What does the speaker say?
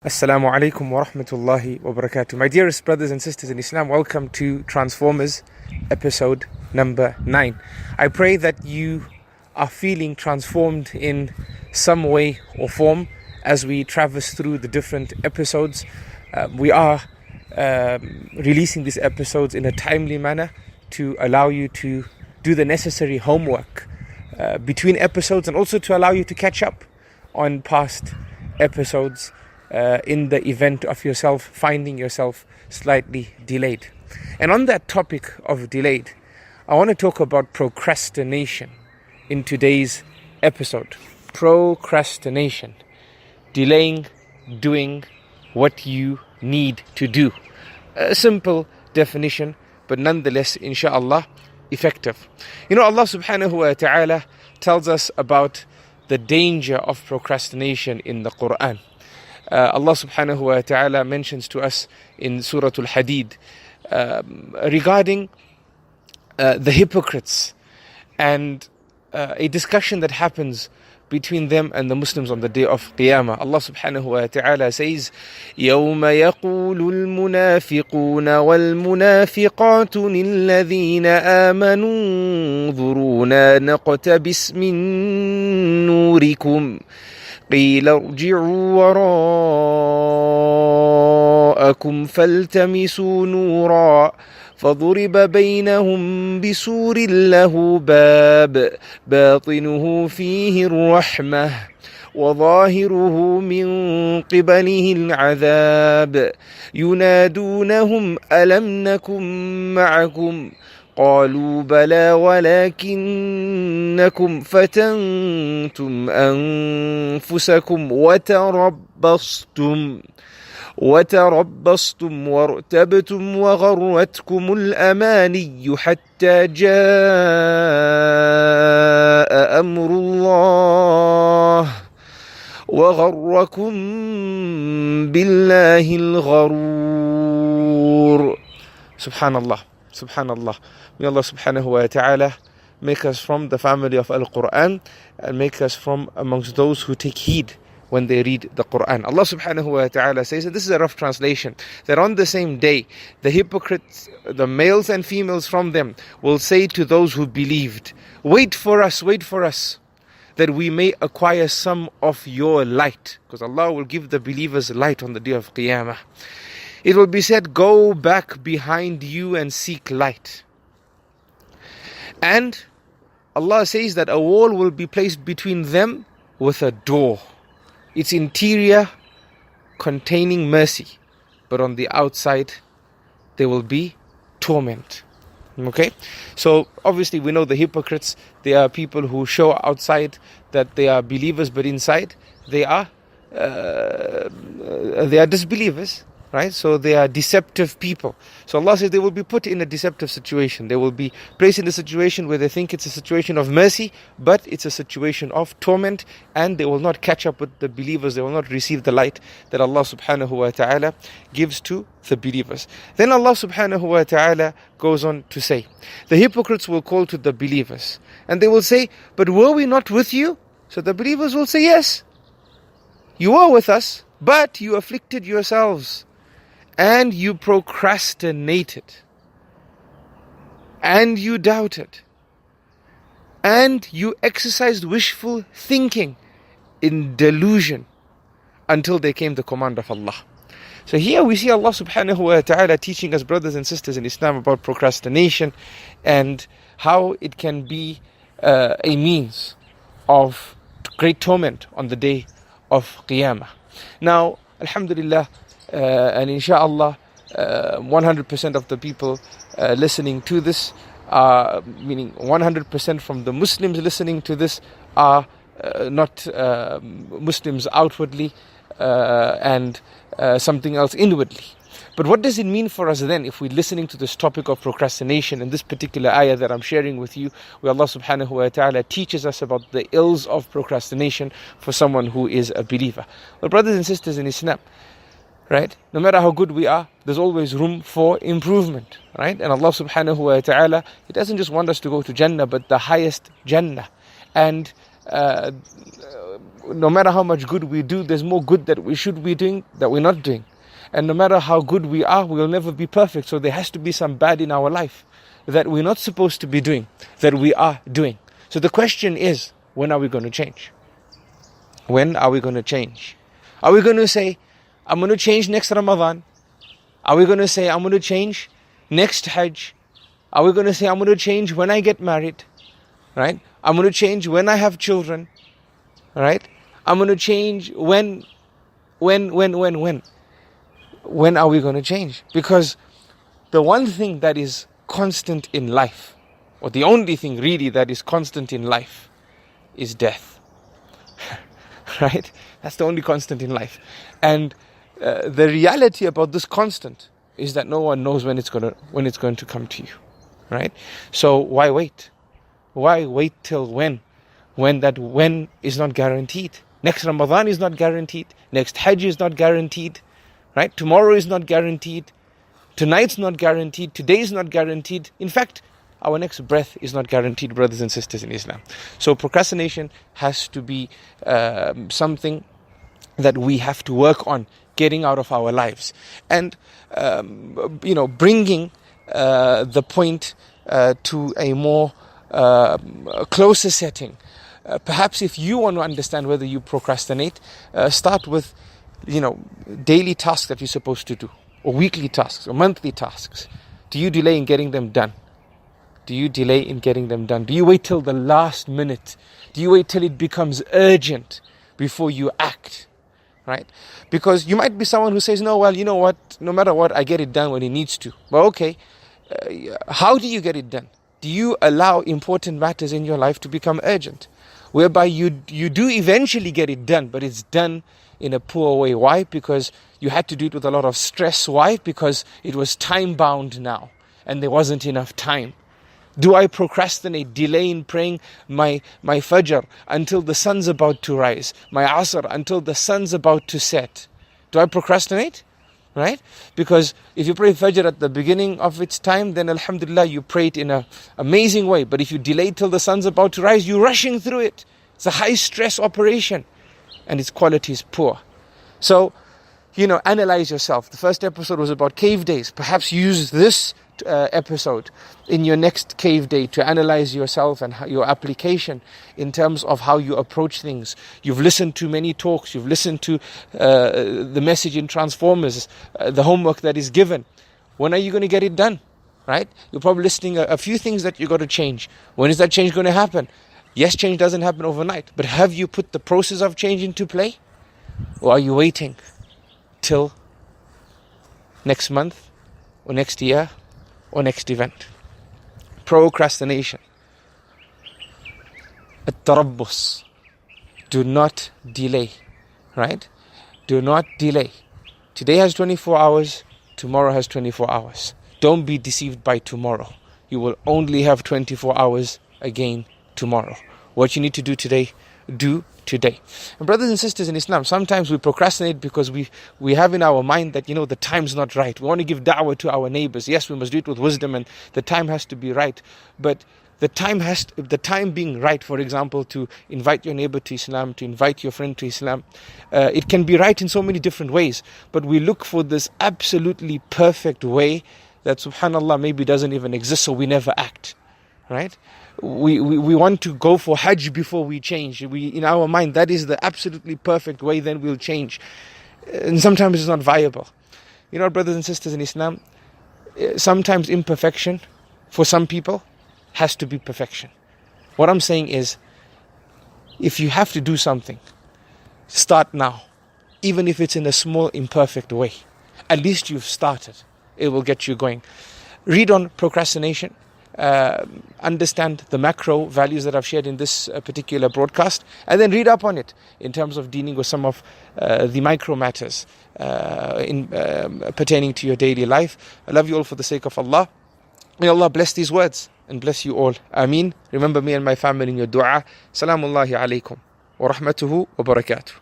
Assalamu alaikum wa rahmatullahi wa barakatuh. My dearest brothers and sisters in Islam, welcome to Transformers episode number 9. I pray that you are feeling transformed in some way or form as we traverse through the different episodes. We are releasing these episodes in a timely manner to allow you to do the necessary homework between episodes, and also to allow you to catch up on past episodes in the event of yourself finding yourself slightly delayed. And on that topic of delayed, I want to talk about procrastination in today's episode. Procrastination, delaying doing what you need to do. A simple definition, but nonetheless, inshallah, effective. You know, Allah subhanahu wa ta'ala tells us about the danger of procrastination in the Qur'an. Allah subhanahu wa ta'ala mentions to us in Surah Al-Hadid regarding the hypocrites and a discussion that happens between them and the Muslims on the day of Qiyamah. Allah subhanahu wa ta'ala says, يَوْمَ يَقُولُ الْمُنَافِقُونَ وَالْمُنَافِقَاتُ لِلَّذِينَ آمَنُوا انظُرُونَا نَقْتَبِسْ مِن نُورِكُمْ قيل ارجعوا وراءكم فالتمسوا نورا فضرب بينهم بسور له باب باطنه فيه الرحمة وظاهره من قبله العذاب ينادونهم ألم نكن معكم قالوا بلى ولكنكم فتنتم أنفسكم وتربصتم وارتبتم وغرتكم الأماني حتى جاء أمر الله وغركم بالله الغرور. Subhanallah. Subhanallah. May Allah subhanahu wa ta'ala make us from the family of Al-Qur'an and make us from amongst those who take heed when they read the Qur'an. Allah subhanahu wa ta'ala says, and this is a rough translation, that on the same day, the hypocrites, the males and females from them, will say to those who believed, wait for us, that we may acquire some of your light. Because Allah will give the believers light on the day of Qiyamah. It will be said, go back behind you and seek light. And Allah says that a wall will be placed between them with a door. Its interior containing mercy, but on the outside there will be torment. Okay? So obviously we know the hypocrites, they are people who show outside that they are believers, but inside they are disbelievers. Right? So they are deceptive people. So Allah says they will be put in a deceptive situation. They will be placed in a situation where they think it's a situation of mercy, but it's a situation of torment, and they will not catch up with the believers. They will not receive the light that Allah subhanahu wa ta'ala gives to the believers. Then Allah subhanahu wa ta'ala goes on to say, the hypocrites will call to the believers, and they will say, but were we not with you? So the believers will say, yes, you are with us, but you afflicted yourselves. And you procrastinated, and you doubted, and you exercised wishful thinking in delusion until there came the command of Allah. So here we see Allah subhanahu wa ta'ala teaching us, brothers and sisters in Islam, about procrastination and how it can be a means of great torment on the day of Qiyamah. Now, alhamdulillah, and inshallah, 100% of the people listening to this, meaning 100% from the Muslims listening to this, are not Muslims outwardly and something else inwardly. But what does it mean for us then if we're listening to this topic of procrastination and this particular ayah that I'm sharing with you, where Allah subhanahu wa ta'ala teaches us about the ills of procrastination for someone who is a believer? Well, brothers and sisters in Islam, right? No matter how good we are, there's always room for improvement, right? And Allah subhanahu wa ta'ala, He doesn't just want us to go to Jannah, but the highest Jannah. And no matter how much good we do, there's more good that we should be doing that we're not doing. And no matter how good we are, we will never be perfect. So there has to be some bad in our life that we're not supposed to be doing, that we are doing. So the question is, when are we going to change? When are we going to change? Are we going to say, I'm going to change next Ramadan? Are we going to say, I'm going to change next Hajj? Are we going to say, I'm going to change when I get married? Right? I'm going to change when I have children. Right? I'm going to change when? When are we going to change? Because the one thing that is constant in life, or the only thing really that is constant in life, is death. Right? That's the only constant in life. And the reality about this constant is that no one knows when it's going to come to you. Right? So why wait? Why wait till when? When that when is not guaranteed. Next Ramadan is not guaranteed. Next Hajj is not guaranteed. Right? Tomorrow is not guaranteed. Tonight's not guaranteed. Today is not guaranteed. In fact, our next breath is not guaranteed, brothers and sisters in Islam. So procrastination has to be something that we have to work on getting out of our lives. And, bringing the point to a more closer setting. Perhaps if you want to understand whether you procrastinate, start with, daily tasks that you're supposed to do, or weekly tasks, or monthly tasks. Do you delay in getting them done? Do you delay in getting them done? Do you wait till the last minute? Do you wait till it becomes urgent before you act? Right? Because you might be someone who says, no, well, you know what? No matter what, I get it done when it needs to. Well, okay. How do you get it done? Do you allow important matters in your life to become urgent? Whereby you do eventually get it done, but it's done in a poor way. Why? Because you had to do it with a lot of stress. Why? Because it was time bound now and there wasn't enough time. Do I procrastinate, delay in praying my Fajr until the sun's about to rise, my Asr until the sun's about to set? Do I procrastinate? Right? Because if you pray Fajr at the beginning of its time, then Alhamdulillah, you pray it in an amazing way. But if you delay till the sun's about to rise, you're rushing through it. It's a high stress operation and its quality is poor. So, analyze yourself. The first episode was about cave days. Perhaps use this episode in your next cave day to analyze yourself and your application in terms of how you approach things. You've listened to many talks, you've listened to the message in Transformers, the homework that is given. When are you going to get it done? Right? You're probably listing a few things that you got to change. When is that change going to happen? Yes, change doesn't happen overnight, but have you put the process of change into play? Or are you waiting till next month or next year or next event? Procrastination. At-tarabbus. Do not delay. Right? Do not delay. Today has 24 hours. Tomorrow has 24 hours. Don't be deceived by tomorrow. You will only have 24 hours again tomorrow. What you need to do today, do today. And brothers and sisters in Islam, sometimes we procrastinate because we have in our mind that, the time's not right. We want to give da'wah to our neighbors. Yes, we must do it with wisdom and the time has to be right. But the time being right, for example, to invite your neighbor to Islam, to invite your friend to Islam, it can be right in so many different ways. But we look for this absolutely perfect way that, subhanallah, maybe doesn't even exist, so we never act. Right? We want to go for Hajj before we change. In our mind, that is the absolutely perfect way, then we'll change. And sometimes it's not viable. Brothers and sisters in Islam, sometimes imperfection for some people has to be perfection. What I'm saying is, if you have to do something, start now. Even if it's in a small, imperfect way. At least you've started. It will get you going. Read on procrastination. Understand the macro values that I've shared in this particular broadcast, and then read up on it in terms of dealing with some of the micro matters pertaining to your daily life. I love you all for the sake of Allah. May Allah bless these words and bless you all. Ameen. Remember me and my family in your dua. Salamullahi alaykum wa rahmatuhu wa barakatuh.